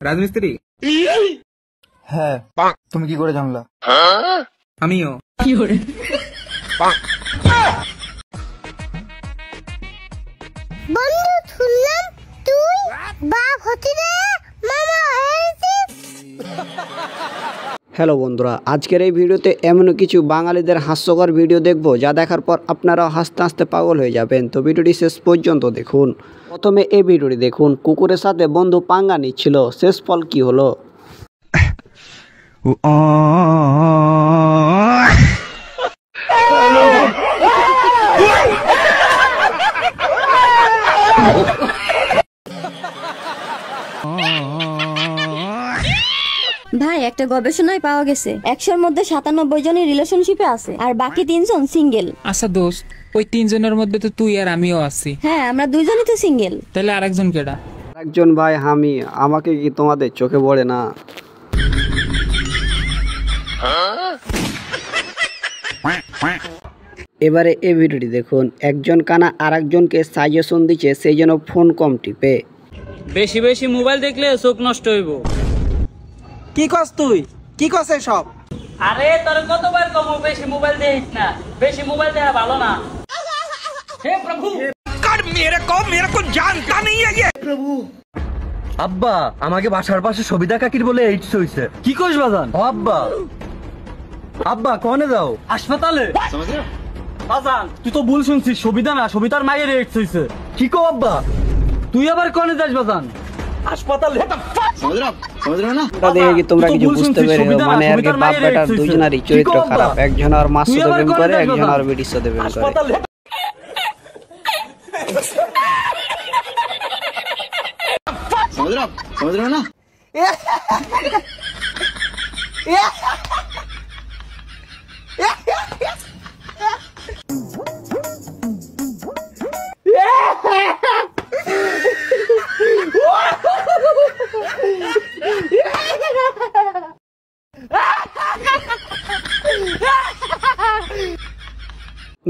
রাজমিস্ত্রি? হ্যাঁ, তুমি কি করে জানলা? আমিও। বন্ধু শুনলাম তুই বাপ হতি রে, মামা হয়েছিস। হ্যালো বন্ধুরা, আজকের এই ভিডিওতে এমন কিছু বাঙালিদের হাস্যকর ভিডিও দেখব যা দেখার পর আপনারা হাসতে হাসতে পাগল হয়ে যাবেন। তো ভিডিওটি শেষ পর্যন্ত দেখুন। প্রথমে এই ভিডিওটি দেখুন। কুকুরের সাথে বন্ধু পাঙ্গা নিচ্ছিল, শেষ ফল কি হলো? ভাই, একটা গবেষণায় পাওয়া গেছে 100-র মধ্যে 97 জনই রিলেশনশিপে আছে আর বাকি 3 জন সিঙ্গেল। আচ্ছা দোস্ত, ওই 3 জনের মধ্যে তো তুই আর আমিও আছি। হ্যাঁ, আমরা 2 জনই তো সিঙ্গেল। তাহলে আরেকজন কেডা? একজন ভাই আমি, আমাকে কি তোমাদের চোখে পড়ে না? এবারে এই ভিডিওটি দেখুন। একজন কানা আরেকজনকে সাজেশন দিচ্ছে সেই জন্য ফোন কম টিপে। বেশি বেশি মোবাইল দেখলে চোখ নষ্ট হইব। কি কস তুই? কি কস সব? আরে তোর কতবার কম বেশি মোবাইল দেখিস না, বেশি মোবাইল দেখা ভালো না। হে প্রভু, कर मेरे को जानता नहीं है ये। প্রভু, আব্বা আমাকে বাসার পাশে সবিতা কাকির বলে এইডস হইছে। কি কইস বাজান? আব্বা আব্বা কোনে যাও? হাসপাতালে। বাজান তুই তো ভুল শুনছিস, সবিতা না, সবিতার মায়ের এইডস হইছে। কি কও আব্বা? তুই আবার কোনে যাস বাজান? হাসপাতালে। দেখে কি তোমরা কিছু বুঝতে পেরেছো? মানে আর কি বাপ বেটার দুজনেরই চরিত্র খারাপ। একজন আর মার সাথে প্রেম করে, একজন আর বেটির সাথে প্রেম করে। समझ रहे हो ना?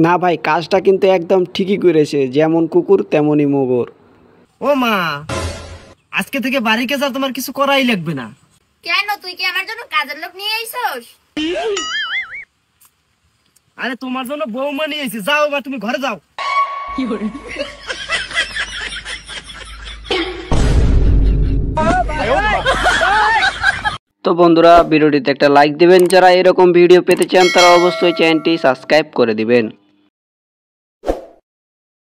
না ভাই, কাজটা কিন্তু একদম ঠিকই করেছে। যেমন কুকুর তেমনই মগর। ও মা, আজকে থেকে বাড়ি কাজ আর তোমার কিছু করাই লাগবে না। কেন, তুই কি আমার জন্য কাজের লোক নিয়ে আইছস? আরে তোমার জন্য বৌমা নিয়ে এসেছি। যাও বা তুমি ঘরে যাও। তো বন্ধুরা, ভিডিওটিতে একটা লাইক দিবেন। যারা এরকম ভিডিও পেতে চান তারা অবশ্যই চ্যানেলটি সাবস্ক্রাইব করে দিবেন।